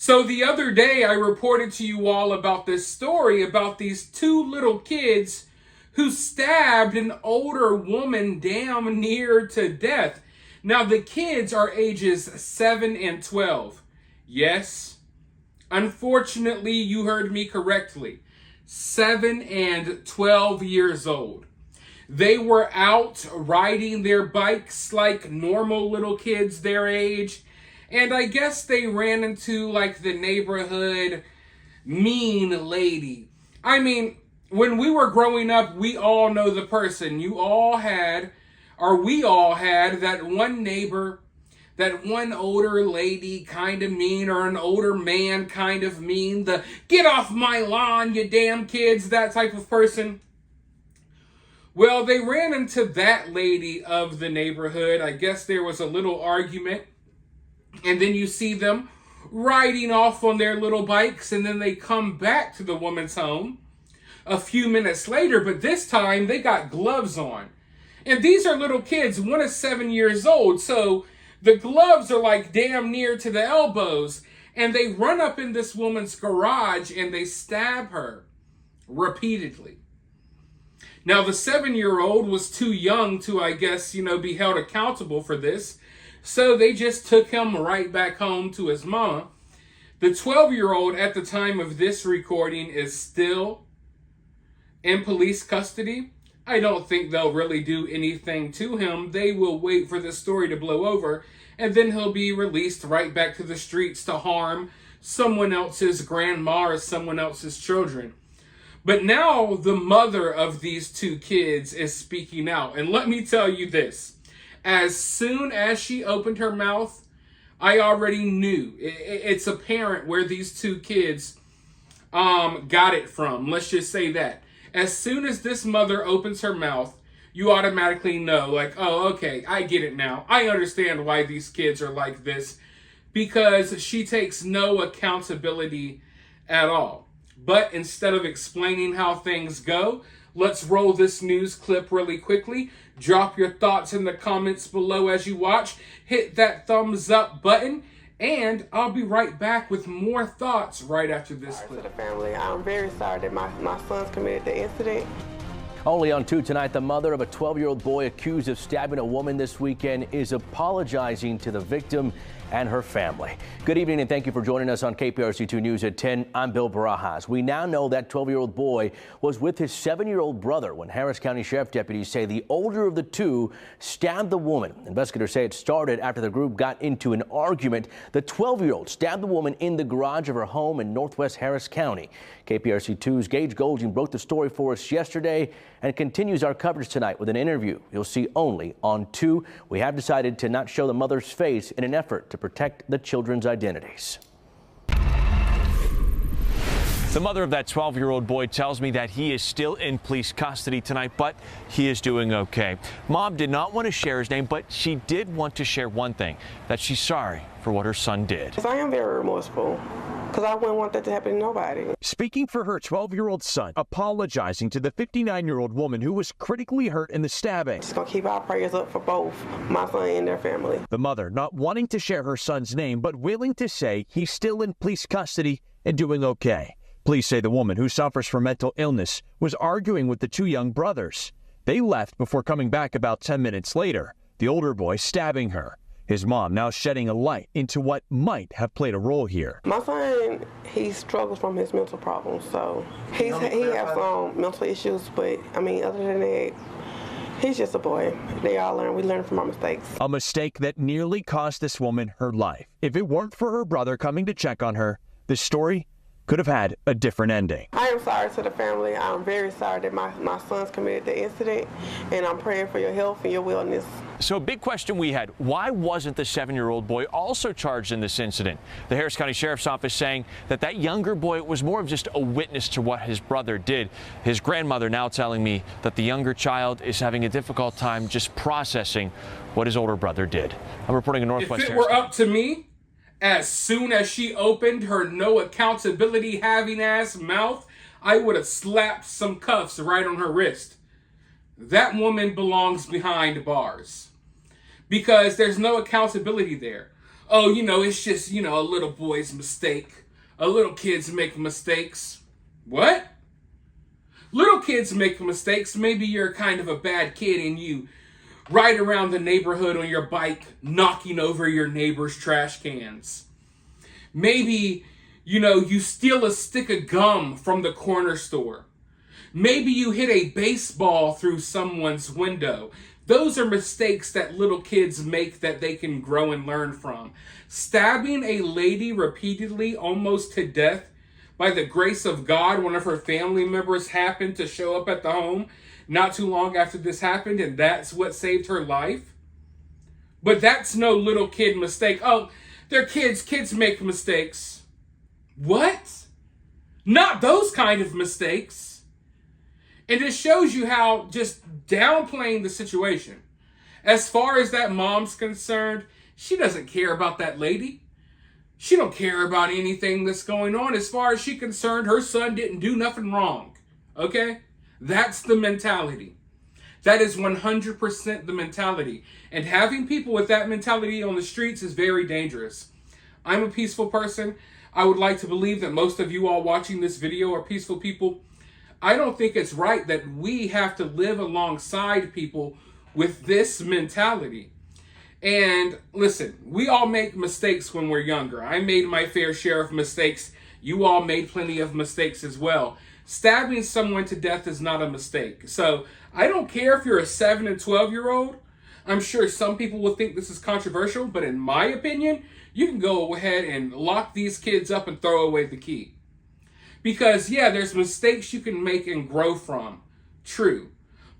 So the other day, I reported to you all about this story about these two little kids who stabbed an older woman damn near to death. Now, the kids are ages 7 and 12. Yes, unfortunately, you heard me correctly. 7 and 12 years old. They were out riding their bikes like normal little kids their age. And I guess they ran into like the neighborhood mean lady. I mean, when we were growing up, we all know the person. We all had that one neighbor, that one older lady kind of mean, or an older man kind of mean, the get off my lawn, you damn kids, that type of person. Well, they ran into that lady of the neighborhood. I guess there was a little argument. And then you see them riding off on their little bikes, and then they come back to the woman's home a few minutes later, but this time they got gloves on. And these are little kids. One is 7 years old, so the gloves are like damn near to the elbows. And they run up in this woman's garage and they stab her repeatedly. Now, the 7-year-old was too young to, I guess, be held accountable for this. So they just took him right back home to his mama. The 12-year-old at the time of this recording is still in police custody. I don't think they'll really do anything to him. They will wait for the story to blow over, and then he'll be released right back to the streets to harm someone else's grandma or someone else's children. But now the mother of these two kids is speaking out. And let me tell you this. As soon as she opened her mouth, I already knew. It's apparent where these two kids got it from. Let's just say that. As soon as this mother opens her mouth, you automatically know, like, oh, okay, I get it now. I understand why these kids are like this, because she takes no accountability at all. But instead of explaining how things go, let's roll this news clip really quickly. Drop your thoughts in the comments below as you watch. Hit that thumbs up button. And I'll be right back with more thoughts right after this clip. To the family, I'm very sorry that my sons committed the incident. Only on 2 tonight, the mother of a 12-year-old boy accused of stabbing a woman this weekend is apologizing to the victim and her family. Good evening and thank you for joining us on KPRC2 News at 10. I'm Bill Barajas. We now know that 12-year-old boy was with his 7-year-old brother when Harris County Sheriff deputies say the older of the two stabbed the woman. Investigators say it started after the group got into an argument. The 12-year-old stabbed the woman in the garage of her home in northwest Harris County. KPRC2's Gage Golding broke the story for us yesterday and continues our coverage tonight with an interview you'll see only on 2. We have decided to not show the mother's face in an effort to protect the children's identities. The mother of that 12-year-old boy tells me that he is still in police custody tonight, but he is doing okay. Mom did not want to share his name, but she did want to share one thing, that she's sorry for what her son did. I am very remorseful, because I wouldn't want that to happen to nobody. Speaking for her 12-year-old son, apologizing to the 59-year-old woman who was critically hurt in the stabbing. Just gonna keep our prayers up for both my son and their family. The mother not wanting to share her son's name, but willing to say he's still in police custody and doing okay. Police say the woman, who suffers from mental illness, was arguing with the two young brothers. They left before coming back about 10 minutes later, the older boy stabbing her. His mom now shedding a light into what might have played a role here. My son, he struggles from his mental problems, so he has some mental issues, but I mean, other than that, he's just a boy. They all learn. We learn from our mistakes. A mistake that nearly cost this woman her life. If it weren't for her brother coming to check on her, this story could have had a different ending. I am sorry to the family. I'm very sorry that my sons committed the incident, and I'm praying for your health and your wellness. So a big question we had, why wasn't the 7-year-old boy also charged in this incident? The Harris County Sheriff's Office saying that younger boy was more of just a witness to what his brother did. His grandmother now telling me that the younger child is having a difficult time just processing what his older brother did. I'm reporting in Northwest If it Harris were up to me, as soon as she opened her no accountability having ass mouth, I would have slapped some cuffs right on her wrist. That woman belongs behind bars, because there's no accountability there. oh, it's just, a little boy's mistake. A little kids make mistakes. What? Little kids make mistakes. Maybe you're kind of a bad kid and you ride around the neighborhood on your bike, knocking over your neighbor's trash cans. Maybe, you steal a stick of gum from the corner store. Maybe you hit a baseball through someone's window. Those are mistakes that little kids make that they can grow and learn from. Stabbing a lady repeatedly, almost to death, by the grace of God, one of her family members happened to show up at the home not too long after this happened, and that's what saved her life. But that's no little kid mistake. Oh, they're kids. Kids make mistakes. What? Not those kind of mistakes. And it shows you how just downplaying the situation. As far as that mom's concerned, she doesn't care about that lady. She don't care about anything that's going on. As far as she's concerned, her son didn't do nothing wrong. Okay? That's the mentality. That is 100% the mentality. And having people with that mentality on the streets is very dangerous. I'm a peaceful person. I would like to believe that most of you all watching this video are peaceful people. I don't think it's right that we have to live alongside people with this mentality. And listen, we all make mistakes when we're younger. I made my fair share of mistakes. You all made plenty of mistakes as well. Stabbing someone to death is not a mistake. So I don't care if you're a 7 and 12-year-old. I'm sure some people will think this is controversial, but in my opinion, you can go ahead and lock these kids up and throw away the key. Because, yeah, there's mistakes you can make and grow from. True.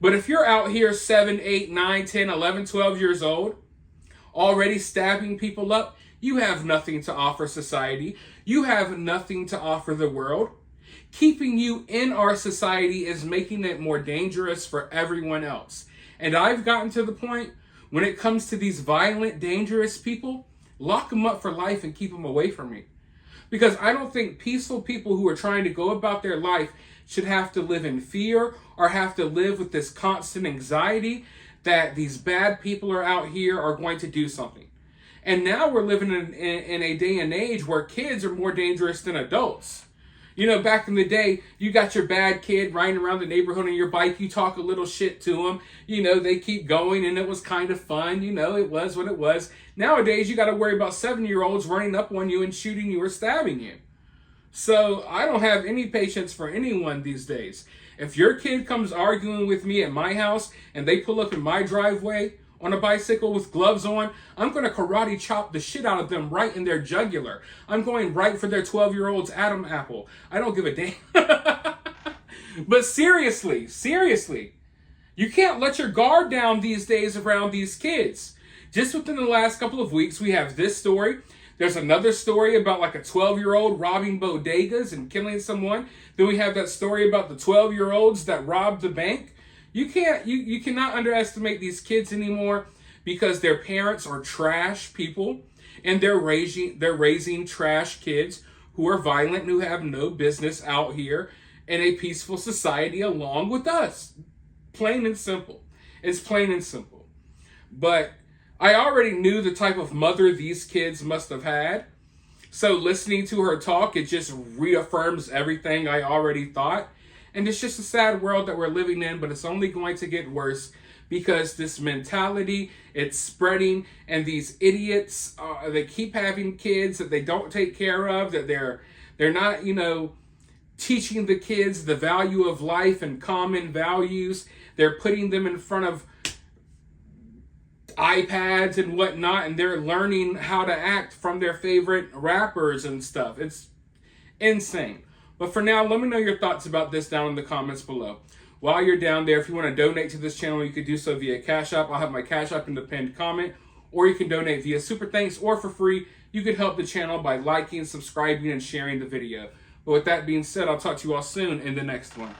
But if you're out here 7, 8, 9, 10, 11, 12 years old, already stabbing people up, you have nothing to offer society. You have nothing to offer the world. Keeping you in our society is making it more dangerous for everyone else. And I've gotten to the point, when it comes to these violent, dangerous people, lock them up for life and keep them away from me. Because I don't think peaceful people who are trying to go about their life should have to live in fear or have to live with this constant anxiety that these bad people are out here are going to do something. And now we're living in a day and age where kids are more dangerous than adults. Back in the day, you got your bad kid riding around the neighborhood on your bike. You talk a little shit to them. They keep going and it was kind of fun. It was what it was. Nowadays, you got to worry about 7-year-olds running up on you and shooting you or stabbing you. So I don't have any patience for anyone these days. If your kid comes arguing with me at my house and they pull up in my driveway on a bicycle with gloves on, I'm going to karate chop the shit out of them right in their jugular. I'm going right for their 12-year-old's Adam apple. I don't give a damn. But seriously, you can't let your guard down these days around these kids. Just within the last couple of weeks, we have this story. There's another story about like a 12-year-old robbing bodegas and killing someone. Then we have that story about the 12-year-olds that robbed the bank. You cannot underestimate these kids anymore because their parents are trash people and they're raising trash kids who are violent and who have no business out here in a peaceful society along with us. Plain and simple. It's plain and simple. But I already knew the type of mother these kids must have had. So listening to her talk, it just reaffirms everything I already thought. And it's just a sad world that we're living in, but it's only going to get worse because this mentality, it's spreading, and these idiots, they keep having kids that they don't take care of, that they're not, teaching the kids the value of life and common values. They're putting them in front of iPads and whatnot, and they're learning how to act from their favorite rappers and stuff. It's insane. But for now, let me know your thoughts about this down in the comments below. While you're down there, if you want to donate to this channel, you could do so via CashApp. I'll have my CashApp in the pinned comment. Or you can donate via Super Thanks, or for free, you could help the channel by liking, subscribing, and sharing the video. But with that being said, I'll talk to you all soon in the next one.